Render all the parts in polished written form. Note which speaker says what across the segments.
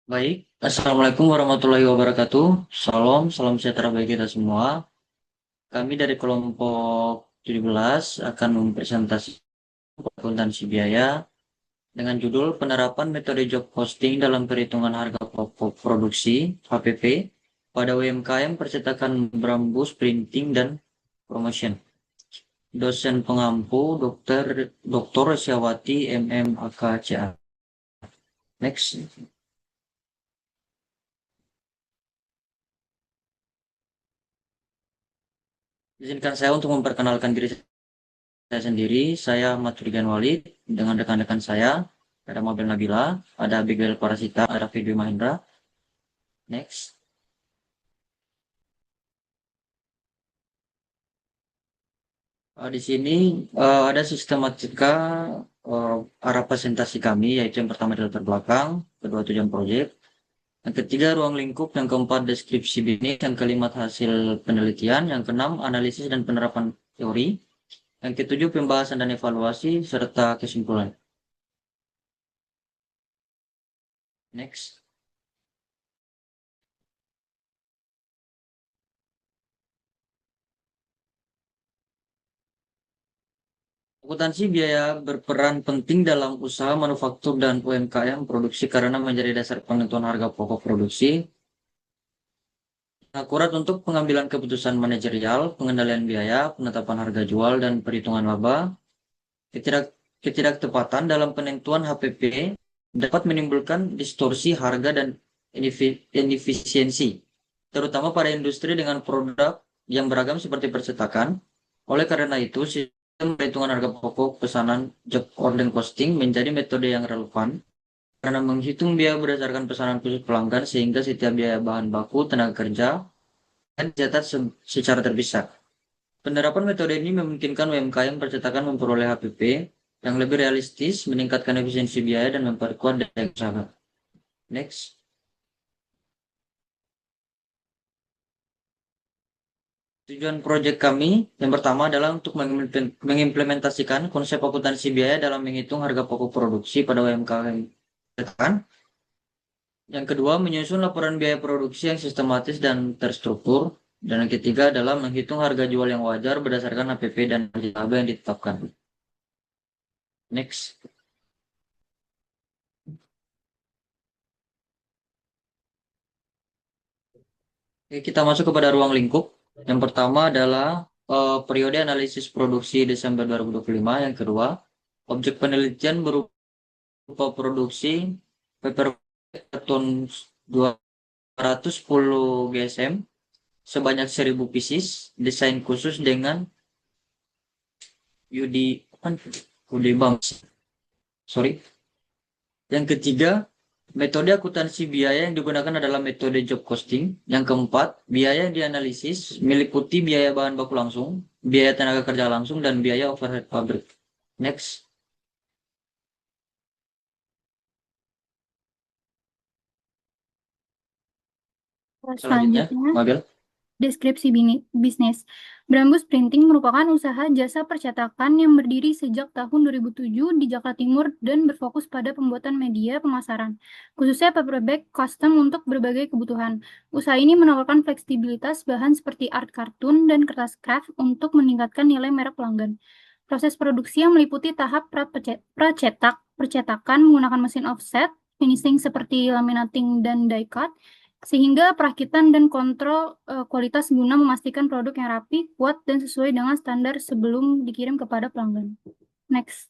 Speaker 1: Baik, Assalamualaikum warahmatullahi wabarakatuh. Salam sejahtera bagi kita semua. Kami dari kelompok 17 akan mempresentasikan akuntansi biaya dengan judul Penerapan Metode Job Posting dalam Perhitungan Harga Pokok Produksi (HPP) pada UMKM Percetakan Brambus Printing dan Promotion. Dosen pengampu Dr. Syawati MM AKCA. Next. Izinkan saya untuk memperkenalkan diri saya sendiri. Saya Ahmad Firigan Walid dengan rekan-rekan saya. Ada Mabel Nabila, ada Abigail Parasita, ada Fidwi Mahendra. Next. Di sini ada sistematika arah presentasi kami, yaitu yang pertama adalah terbelakang, kedua tujuan proyek, yang ketiga ruang lingkup, yang keempat deskripsi bisnis, yang kelima hasil penelitian, yang keenam analisis dan penerapan teori, yang ketujuh pembahasan dan evaluasi, serta kesimpulan. Next. Akuntansi biaya berperan penting dalam usaha manufaktur dan UMKM produksi karena menjadi dasar penentuan harga pokok produksi, akurat untuk pengambilan keputusan manajerial, pengendalian biaya, penetapan harga jual, dan perhitungan laba. Ketidaktepatan dalam penentuan HPP dapat menimbulkan distorsi harga dan inefisiensi, terutama pada industri dengan produk yang beragam seperti percetakan. Oleh karena itu, sistem perhitungan harga pokok pesanan job order costing menjadi metode yang relevan karena menghitung biaya berdasarkan pesanan khusus pelanggan sehingga setiap biaya bahan baku, tenaga kerja, dan dicatat secara terpisah. Penerapan metode ini memungkinkan UMKM percetakan memperoleh HPP yang lebih realistis, meningkatkan efisiensi biaya, dan memperkuat daya usaha. Next. Tujuan proyek kami yang pertama adalah untuk mengimplementasikan konsep akuntansi biaya dalam menghitung harga pokok produksi pada UMKM. Yang kedua, menyusun laporan biaya produksi yang sistematis dan terstruktur. Dan yang ketiga adalah menghitung harga jual yang wajar berdasarkan HPP dan laba yang ditetapkan. Next. Oke, kita masuk kepada ruang lingkup. Yang pertama adalah periode analisis produksi Desember 2025. Yang kedua, objek penelitian berupa produksi paper ton 210 GSM sebanyak 1000 pieces, desain khusus dengan UD Bumps. Sorry. Yang ketiga, metode akuntansi biaya yang digunakan adalah metode job costing. Yang keempat, biaya yang dianalisis meliputi biaya bahan baku langsung, biaya tenaga kerja langsung, dan biaya overhead pabrik. Next. Selanjutnya,
Speaker 2: Selanjutnya,
Speaker 1: Mabel.
Speaker 2: deskripsi bisnis. Brambus Printing merupakan usaha jasa percetakan yang berdiri sejak tahun 2007 di Jakarta Timur dan berfokus pada pembuatan media pemasaran, khususnya paperback custom untuk berbagai kebutuhan. Usaha ini menawarkan fleksibilitas bahan seperti art kartun dan kertas craft untuk meningkatkan nilai merek pelanggan. Proses produksi yang meliputi tahap percetakan menggunakan mesin offset, finishing seperti laminating dan die cut, sehingga perakitan dan kontrol kualitas guna memastikan produk yang rapi, kuat, dan sesuai dengan standar sebelum dikirim kepada pelanggan. Next.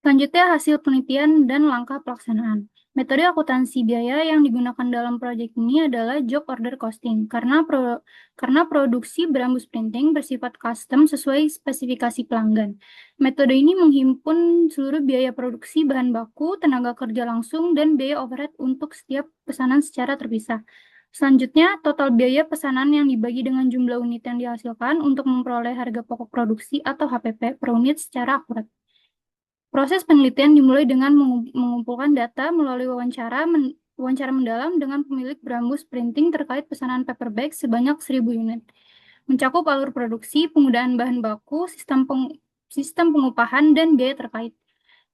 Speaker 2: Selanjutnya, hasil penelitian dan langkah pelaksanaan. Metode akuntansi biaya yang digunakan dalam proyek ini adalah job order costing karena produksi Brambus Printing bersifat custom sesuai spesifikasi pelanggan. Metode ini menghimpun seluruh biaya produksi bahan baku, tenaga kerja langsung, dan biaya overhead untuk setiap pesanan secara terpisah. Selanjutnya, total biaya pesanan yang dibagi dengan jumlah unit yang dihasilkan untuk memperoleh harga pokok produksi atau HPP per unit secara akurat. Proses penelitian dimulai dengan mengumpulkan data melalui wawancara mendalam dengan pemilik Brambus Printing terkait pesanan paper bag sebanyak 1000 unit. Mencakup alur produksi, penggunaan bahan baku, sistem pengupahan, dan biaya terkait.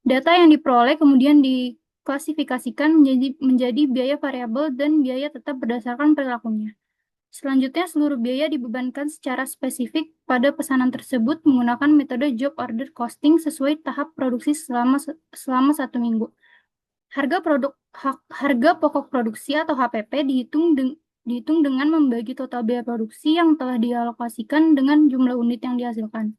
Speaker 2: Data yang diperoleh kemudian diklasifikasikan menjadi biaya variabel dan biaya tetap berdasarkan perilakunya. Selanjutnya, seluruh biaya dibebankan secara spesifik pada pesanan tersebut menggunakan metode job order costing sesuai tahap produksi selama 1 minggu. Harga pokok produksi atau HPP dihitung dengan membagi total biaya produksi yang telah dialokasikan dengan jumlah unit yang dihasilkan.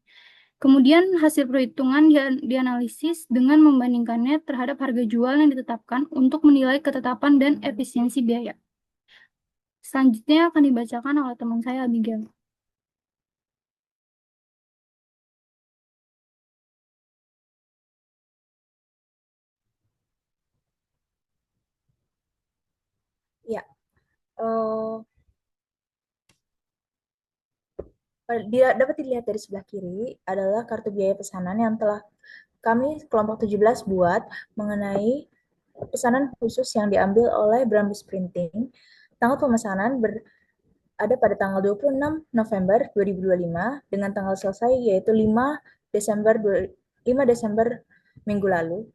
Speaker 2: Kemudian hasil perhitungan dianalisis dengan membandingkannya terhadap harga jual yang ditetapkan untuk menilai ketetapan dan efisiensi biaya. Selanjutnya akan dibacakan oleh teman saya, Abigail.
Speaker 3: Ya, dapat dilihat dari sebelah kiri adalah kartu biaya pesanan yang telah kami kelompok 17 buat mengenai pesanan khusus yang diambil oleh Brambus Printing. Tanggal pemesanan ada pada tanggal 26 November 2025 dengan tanggal selesai yaitu 5 Desember minggu lalu.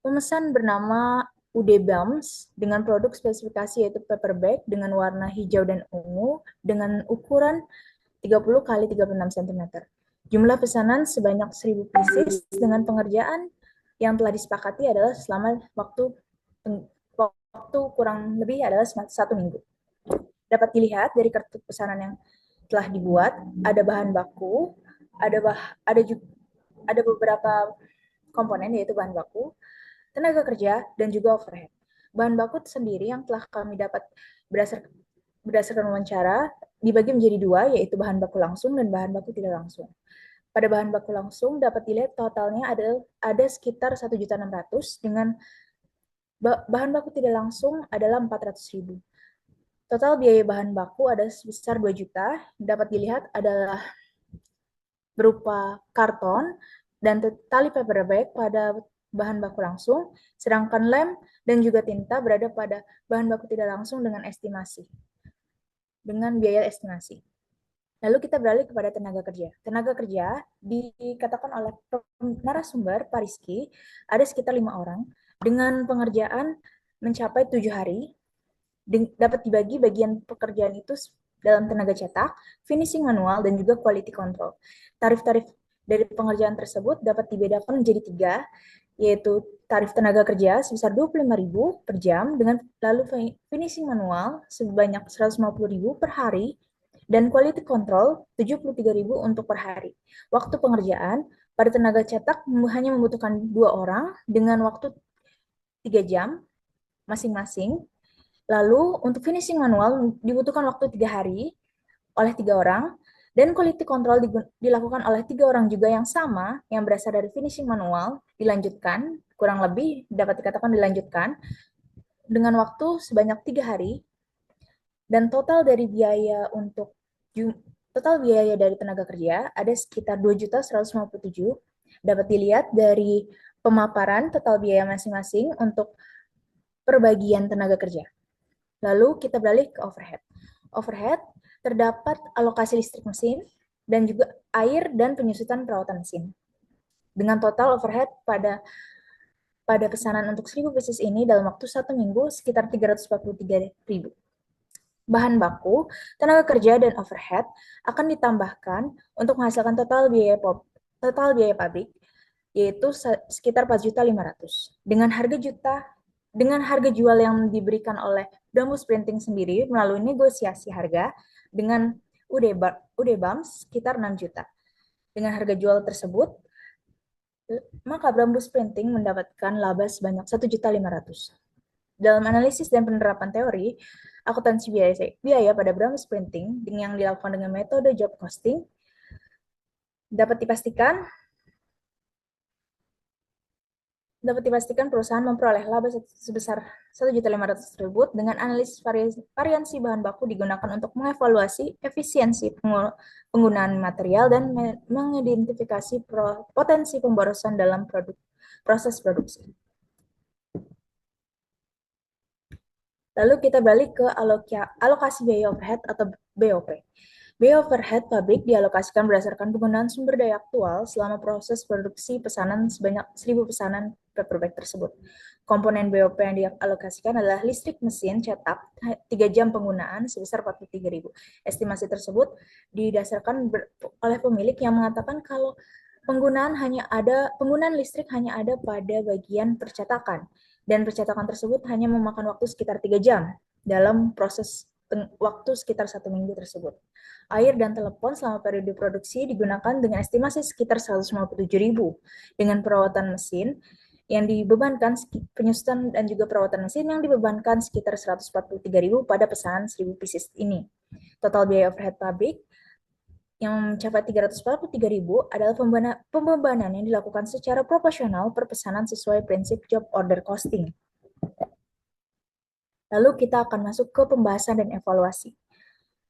Speaker 3: Pemesan bernama UD Bams dengan produk spesifikasi yaitu paper bag dengan warna hijau dan ungu dengan ukuran 30 kali 36 cm. Jumlah pesanan sebanyak 1.000 pieces dengan pengerjaan yang telah disepakati adalah selama waktu kurang lebih adalah 1 minggu. Dapat dilihat dari kartu pesanan yang telah dibuat, ada bahan baku, ada beberapa komponen yaitu bahan baku, tenaga kerja, dan juga overhead. Bahan baku sendiri yang telah kami dapat berdasarkan wawancara dibagi menjadi dua, yaitu bahan baku langsung dan bahan baku tidak langsung. Pada bahan baku langsung dapat dilihat totalnya ada sekitar 1.600.000 dengan bahan baku tidak langsung adalah 400.000. Total biaya bahan baku ada sebesar 2 juta. Dapat dilihat adalah berupa karton dan tali paper bag pada bahan baku langsung, sedangkan lem dan juga tinta berada pada bahan baku tidak langsung dengan biaya estimasi. Lalu kita beralih kepada tenaga kerja. Tenaga kerja dikatakan oleh narasumber Pak Rizky ada sekitar 5 orang dengan pengerjaan mencapai 7 hari. Dapat dibagi bagian pekerjaan itu dalam tenaga cetak, finishing manual, dan juga quality control. Tarif-tarif dari pengerjaan tersebut dapat dibedakan menjadi 3, yaitu tarif tenaga kerja sebesar 25.000 per jam, dengan lalu finishing manual sebanyak 150.000 per hari, dan quality control 73.000 untuk per hari. Waktu pengerjaan pada tenaga cetak hanya membutuhkan 2 orang dengan waktu 3 jam masing-masing. Lalu untuk finishing manual dibutuhkan waktu 3 hari oleh 3 orang, dan quality control dilakukan oleh 3 orang juga yang sama, yang berasal dari finishing manual, dilanjutkan, kurang lebih dapat dikatakan dilanjutkan, dengan waktu sebanyak 3 hari, dan total biaya dari tenaga kerja ada sekitar 2.157.000. Dapat dilihat dari pemaparan total biaya masing-masing untuk perbagian tenaga kerja. Lalu kita beralih ke overhead. Overhead terdapat alokasi listrik mesin dan juga air dan penyusutan perawatan mesin. Dengan total overhead pada pesanan untuk 1.000 pieces ini dalam waktu 1 minggu sekitar 343.000. Bahan baku, tenaga kerja, dan overhead akan ditambahkan untuk menghasilkan total biaya pabrik yaitu sekitar 4.500.000. Dengan harga jual yang diberikan oleh Brambus Printing sendiri melalui negosiasi harga dengan UD Bams sekitar 6 juta. Dengan harga jual tersebut, maka Brambus Printing mendapatkan laba sebanyak 1.500.000. Dalam analisis dan penerapan teori akuntansi biaya pada Brambus Printing yang dilakukan dengan metode job costing, dapat dipastikan perusahaan memperoleh laba sebesar 1.500.000 dengan analisis variansi bahan baku digunakan untuk mengevaluasi efisiensi penggunaan material dan mengidentifikasi potensi pemborosan dalam proses produksi. Lalu kita balik ke alokasi biaya overhead atau BOP. Biaya overhead pabrik dialokasikan berdasarkan penggunaan sumber daya aktual selama proses produksi pesanan sebanyak 1.000 pesanan paper bag tersebut. Komponen BOP yang dialokasikan adalah listrik mesin cetak 3 jam penggunaan sebesar 43.000. Estimasi tersebut didasarkan oleh pemilik yang mengatakan kalau penggunaan listrik hanya ada pada bagian percetakan dan percetakan tersebut hanya memakan waktu sekitar 3 jam dalam proses waktu sekitar 1 minggu tersebut. Air dan telepon selama periode produksi digunakan dengan estimasi sekitar 157.000 dengan perawatan mesin yang dibebankan penyusutan dan juga perawatan mesin yang dibebankan sekitar 143.000 pada pesanan 1.000 pieces ini. Total biaya overhead pabrik yang mencapai 343.000 adalah pembebanan yang dilakukan secara proporsional per pesanan sesuai prinsip job order costing. Lalu kita akan masuk ke pembahasan dan evaluasi.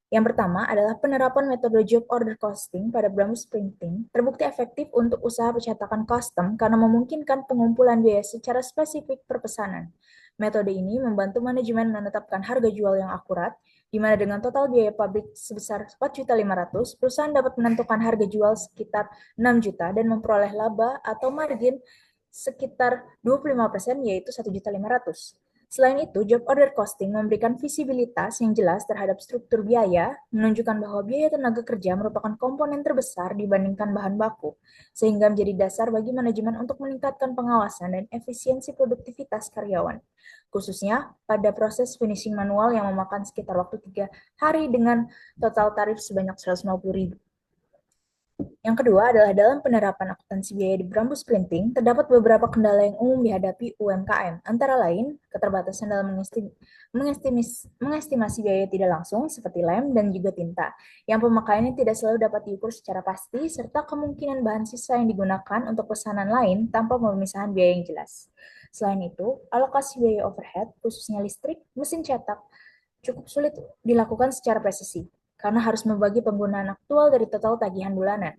Speaker 3: Yang pertama adalah penerapan metode job order costing pada Brahms Printing terbukti efektif untuk usaha percetakan custom karena memungkinkan pengumpulan biaya secara spesifik per pesanan. Metode ini membantu manajemen menetapkan harga jual yang akurat, di mana dengan total biaya pabrik sebesar 4.500.000, perusahaan dapat menentukan harga jual sekitar 6 juta dan memperoleh laba atau margin sekitar 25%, yaitu 1.500.000. Selain itu, job order costing memberikan visibilitas yang jelas terhadap struktur biaya, menunjukkan bahwa biaya tenaga kerja merupakan komponen terbesar dibandingkan bahan baku, sehingga menjadi dasar bagi manajemen untuk meningkatkan pengawasan dan efisiensi produktivitas karyawan, khususnya pada proses finishing manual yang memakan sekitar waktu 3 hari dengan total tarif sebanyak 150.000. Yang kedua adalah dalam penerapan akuntansi biaya di Brambus Printing, terdapat beberapa kendala yang umum dihadapi UMKM, antara lain keterbatasan dalam mengestimasi biaya tidak langsung seperti lem dan juga tinta, yang pemakaiannya tidak selalu dapat diukur secara pasti, serta kemungkinan bahan sisa yang digunakan untuk pesanan lain tanpa pemisahan biaya yang jelas. Selain itu, alokasi biaya overhead, khususnya listrik, mesin cetak, cukup sulit dilakukan secara presisi, karena harus membagi penggunaan aktual dari total tagihan bulanan.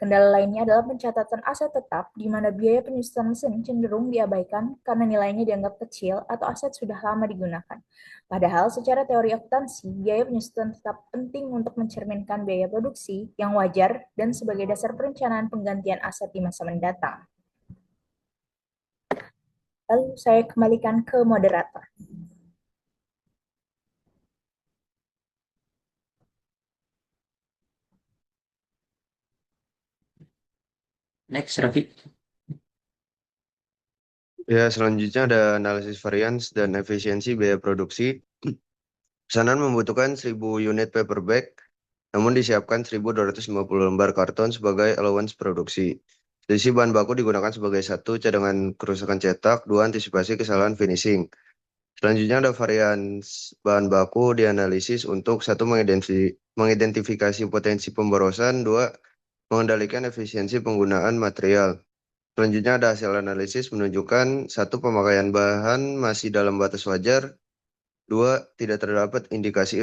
Speaker 3: Kendala lainnya adalah pencatatan aset tetap, di mana biaya penyusutan mesin cenderung diabaikan karena nilainya dianggap kecil atau aset sudah lama digunakan. Padahal secara teori akuntansi, biaya penyusutan tetap penting untuk mencerminkan biaya produksi yang wajar dan sebagai dasar perencanaan penggantian aset di masa mendatang. Lalu saya kembalikan ke moderator.
Speaker 1: Next, Rafi.
Speaker 4: Ya, selanjutnya ada analisis varians dan efisiensi biaya produksi. Pesanan membutuhkan 1.000 unit paper bag, namun disiapkan 1.250 lembar karton sebagai allowance produksi. Selisih bahan baku digunakan sebagai 1, cadangan kerusakan cetak, 2, antisipasi kesalahan finishing. Selanjutnya ada varians bahan baku dianalisis untuk 1, mengidentifikasi potensi pemborosan, 2, mengendalikan efisiensi penggunaan material. Selanjutnya ada hasil analisis menunjukkan 1, pemakaian bahan masih dalam batas wajar, 2, tidak terdapat indikasi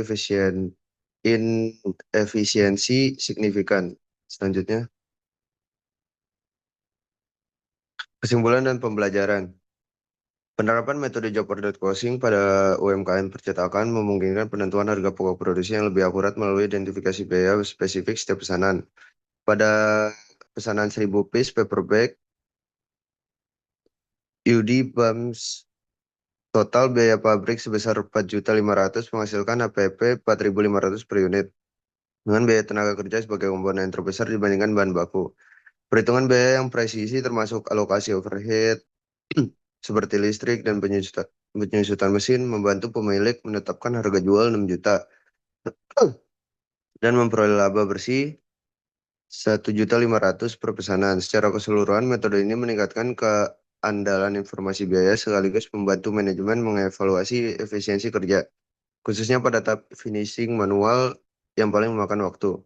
Speaker 4: inefisiensi signifikan. Selanjutnya, kesimpulan dan pembelajaran. Penerapan metode job order costing pada UMKM percetakan memungkinkan penentuan harga pokok produksi yang lebih akurat melalui identifikasi biaya spesifik setiap pesanan. Pada pesanan 1.000 piece paper bag, UD BAMS total biaya pabrik sebesar 4.500.000 menghasilkan HPP 4.500 per unit, dengan biaya tenaga kerja sebagai komponen terbesar dibandingkan bahan baku. Perhitungan biaya yang presisi termasuk alokasi overhead, seperti listrik dan penyusutan mesin membantu pemilik menetapkan harga jual 6 juta dan memperoleh laba bersih 1.500.000 per pesanan. Secara keseluruhan, metode ini meningkatkan keandalan informasi biaya sekaligus membantu manajemen mengevaluasi efisiensi kerja, khususnya pada tahap finishing manual yang paling memakan waktu.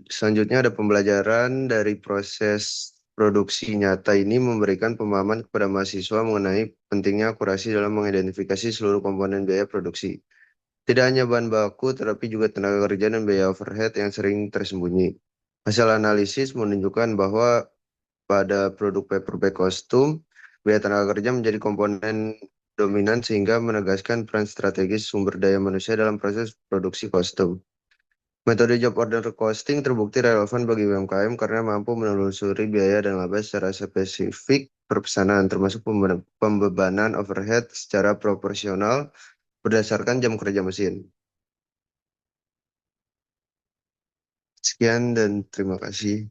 Speaker 4: Selanjutnya ada pembelajaran dari proses produksi nyata ini memberikan pemahaman kepada mahasiswa mengenai pentingnya akurasi dalam mengidentifikasi seluruh komponen biaya produksi. Tidak hanya bahan baku, tetapi juga tenaga kerja dan biaya overhead yang sering tersembunyi. Hasil analisis menunjukkan bahwa pada produk paper bag kostum, biaya tenaga kerja menjadi komponen dominan sehingga menegaskan peran strategis sumber daya manusia dalam proses produksi kostum. Metode job order costing terbukti relevan bagi UMKM karena mampu menelusuri biaya dan laba secara spesifik per pesanan, termasuk pembebanan overhead secara proporsional berdasarkan jam kerja mesin. Sekian dan terima kasih.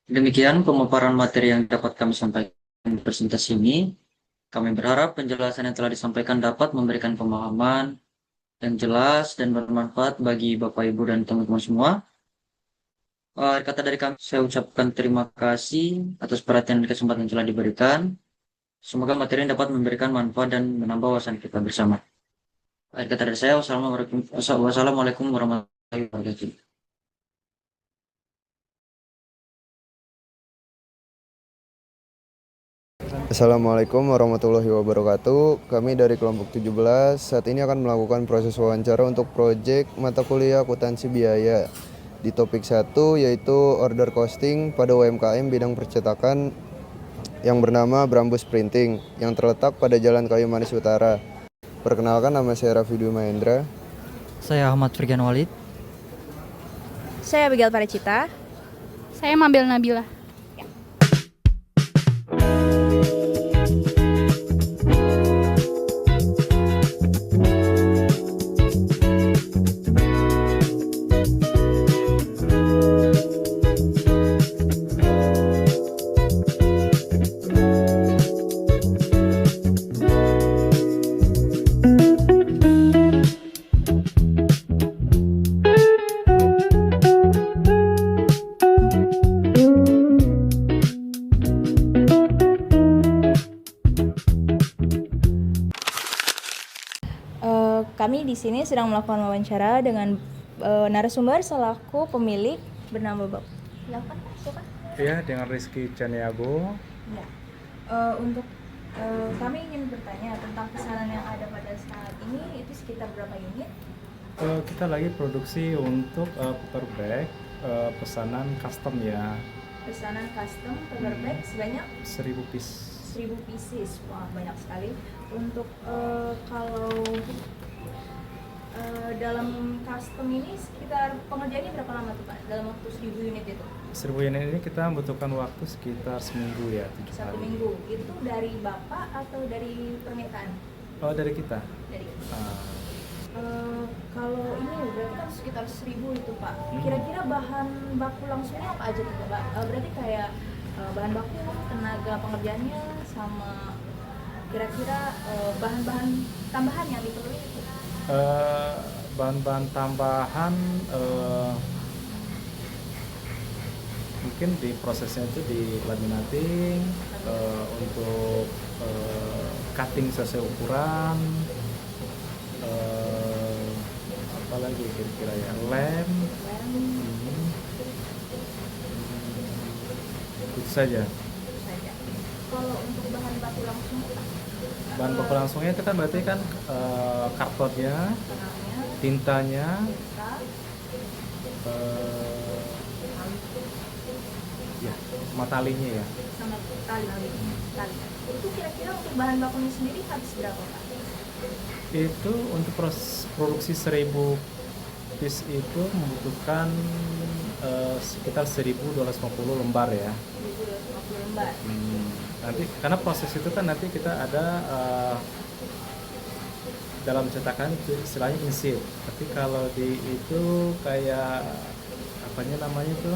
Speaker 1: Demikian pemaparan materi yang dapat kami sampaikan di presentasi ini. Kami berharap penjelasan yang telah disampaikan dapat memberikan pemahaman yang jelas dan bermanfaat bagi Bapak, Ibu, dan teman-teman semua. Akhir kata dari kami, saya ucapkan terima kasih atas perhatian dan kesempatan yang telah diberikan. Semoga materi ini dapat memberikan manfaat dan menambah wawasan kita bersama. Akhir kata dari saya, wassalamualaikum warahmatullahi wabarakatuh.
Speaker 4: Assalamualaikum warahmatullahi wabarakatuh. Kami dari kelompok 17 saat ini akan melakukan proses wawancara untuk proyek mata kuliah akuntansi biaya di topik 1 yaitu order costing pada UMKM bidang percetakan yang bernama Brambus Printing yang terletak pada Jalan Kayu Manis Utara. Perkenalkan, nama saya Raffi Dwi Mahendra.
Speaker 5: Saya Ahmad Firgan Walid.
Speaker 3: Saya Abigail Parecita.
Speaker 2: Saya Mabel Nabila.
Speaker 3: Kami di sini sedang melakukan wawancara dengan narasumber selaku pemilik bernama Bapak. Siapa?
Speaker 6: Ya, dengan Rizky Caniago.
Speaker 3: Ya. Untuk kami ingin bertanya tentang pesanan yang ada pada saat ini itu sekitar berapa unit?
Speaker 6: Kita lagi produksi untuk paper bag, pesanan custom ya.
Speaker 3: Pesanan custom paper bag sebanyak
Speaker 6: 1000 piece.
Speaker 3: 1000 pieces. Wah, banyak sekali. Untuk kalau dalam custom ini sekitar pengerjaannya berapa lama tuh Pak? Dalam waktu 1000 unit itu?
Speaker 6: 1000 unit ini kita membutuhkan waktu sekitar seminggu ya, 7
Speaker 3: Satu
Speaker 6: hari.
Speaker 3: minggu. Itu dari Bapak atau dari permintaan?
Speaker 6: Oh, dari kita.
Speaker 3: Dari.
Speaker 6: Ah,
Speaker 3: Kalau ini berarti kan sekitar 1000 itu Pak. Kira-kira bahan baku langsungnya apa aja tuh Pak? Berarti kayak bahan baku, tenaga pengerjaannya, sama kira-kira bahan-bahan tambahan yang diperlukan itu.
Speaker 6: bahan-bahan tambahan mungkin di prosesnya itu di laminating, untuk cutting sesuai ukuran, apa lagi kira-kira ya, lem, itu saja.
Speaker 3: Kalau untuk bahan baku langsung Pak,
Speaker 6: Bahan baku langsungnya itu kan berarti kan kartonnya,
Speaker 3: kenalnya,
Speaker 6: tintanya,
Speaker 3: kita,
Speaker 6: ya sama talinya ya.
Speaker 3: sama tali. Itu kira-kira untuk bahan bakunya sendiri habis berapa Pak?
Speaker 6: Itu untuk proses produksi 1000 piece itu membutuhkan sekitar 1250 lembar ya.
Speaker 3: 1250 lembar.
Speaker 6: Nanti karena proses itu kan nanti kita ada dalam cetakan itu istilahnya inset. Tapi kalau di itu kayak apanya namanya itu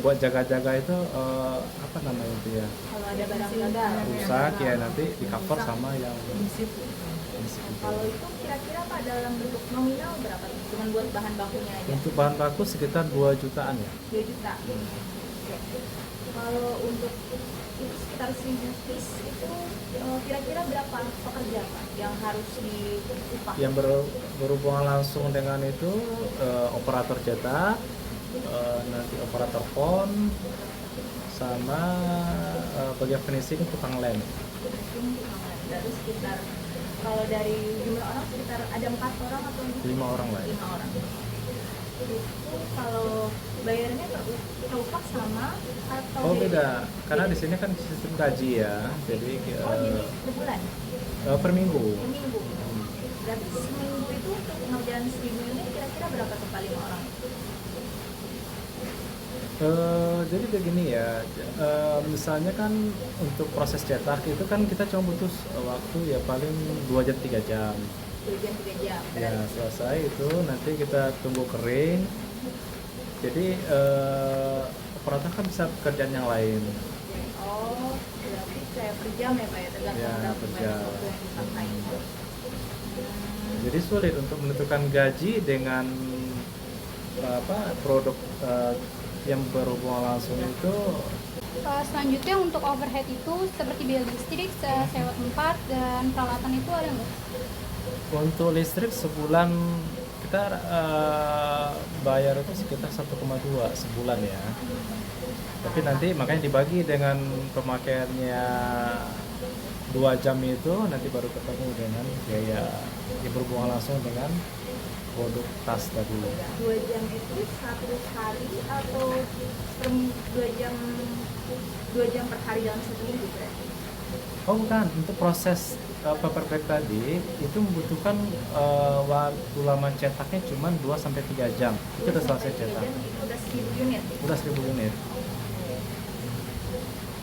Speaker 6: buat jaga-jaga itu apa namanya itu ya,
Speaker 3: Kalau ada barang gagal
Speaker 6: rusak ya nanti di cover sama yang inset itu.
Speaker 3: Kalau itu kira-kira Pak dalam bentuk nominal berapa? Cuman buat bahan bakunya aja.
Speaker 6: Untuk bahan baku sekitar 2 jutaan ya.
Speaker 3: 2 juta. Oke. Kalau untuk itu sekitar 1000 piece itu kira-kira berapa pekerja Pak yang harus diupah?
Speaker 6: Yang berhubungan langsung dengan itu operator cetak, nanti operator pon, sama bagian finishing tukang lem.
Speaker 3: Dari sekitar, kalau dari jumlah orang sekitar ada 4 orang atau
Speaker 6: 5 orang lah ya.
Speaker 3: 5 orang.
Speaker 2: Itu kalau bayarnya per upah sama atau
Speaker 6: Oh beda, karena di sini kan sistem gaji ya, jadi
Speaker 2: Oh, jadi per bulan,
Speaker 6: per minggu.
Speaker 2: per minggu. Berarti seminggu itu untuk pengerjaan 1000 unit kira-kira berapa tuh kali orang?
Speaker 6: Jadi begini ya, misalnya kan untuk proses cetak itu kan kita cuma butuh waktu ya paling 2 jam 3 jam.
Speaker 2: 2 jam 3 jam.
Speaker 6: Ya selesai itu nanti kita tunggu kering. Jadi operator kan bisa kerjaan yang lain.
Speaker 2: Oh, berarti kayak per jam ya Pak ya, tergantung
Speaker 6: Ya,
Speaker 2: berapa
Speaker 6: per
Speaker 2: banyak
Speaker 6: jam.
Speaker 2: waktu yang dipakai.
Speaker 6: Jadi sulit untuk menentukan gaji dengan produk yang berhubungan langsung itu.
Speaker 2: Selanjutnya untuk overhead itu seperti biaya listrik, sewa tempat, dan peralatan itu ada nggak?
Speaker 6: Untuk listrik sebulan kita bayar itu sekitar 1,2 sebulan ya. Tapi nanti makanya dibagi dengan pemakaiannya 2 jam itu nanti baru ketemu dengan biaya yang berhubungan langsung dengan produk tas tadi.
Speaker 2: 2 jam itu satu hari atau 2 jam per hari dalam satu minggu berarti?
Speaker 6: Oh bukan, untuk proses paper bag tadi itu membutuhkan waktu lama cetaknya cuma 2-3 jam. Itu udah selesai cetak.
Speaker 2: Itu udah 1000 unit.
Speaker 6: Udah 1000 unit.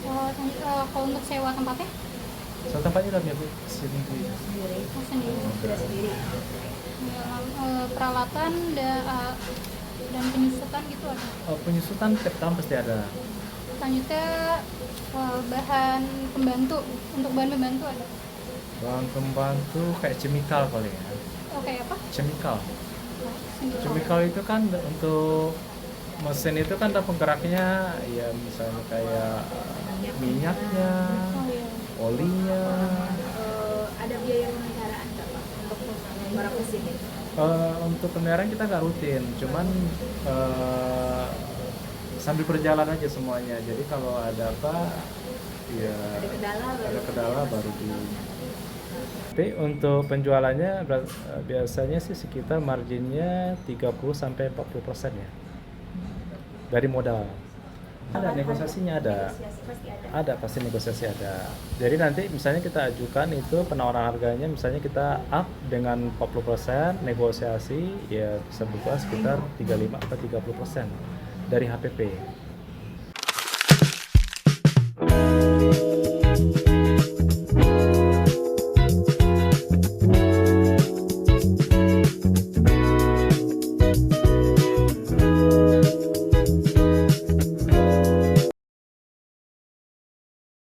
Speaker 2: Kalau untuk sewa tempatnya?
Speaker 6: So tempatnya udah punya sendiri.
Speaker 2: Oh, sendiri. Sudah sendiri. Peralatan dan penyusutan gitu ada.
Speaker 6: Penyusutan tiap tahun pasti ada.
Speaker 2: Selanjutnya bahan pembantu. Untuk bahan pembantu ada.
Speaker 6: Bahan pembantu kayak chemical kali ya.
Speaker 2: Oke, apa?
Speaker 6: Chemical.
Speaker 2: Chemical.
Speaker 6: Chemical itu kan untuk mesin itu kan ada penggeraknya ya misalnya kayak minyaknya,
Speaker 2: Oh iya.
Speaker 6: olinya.
Speaker 2: Ada biaya pemeliharaan nggak Pak untuk para mesin itu?
Speaker 6: Untuk pemeliharaan kita nggak rutin, cuman sambil berjalan aja semuanya. Jadi kalau ada apa, ya ada kendala baru di. Tapi untuk penjualannya biasanya sih sekitar marginnya 30-40% ya dari modal. Ada negosiasinya ada. Ada pasti negosiasi ada. Jadi nanti misalnya kita ajukan itu penawaran harganya misalnya kita up dengan 40%, negosiasi ya bisa buka sekitar 35-30% dari HPP.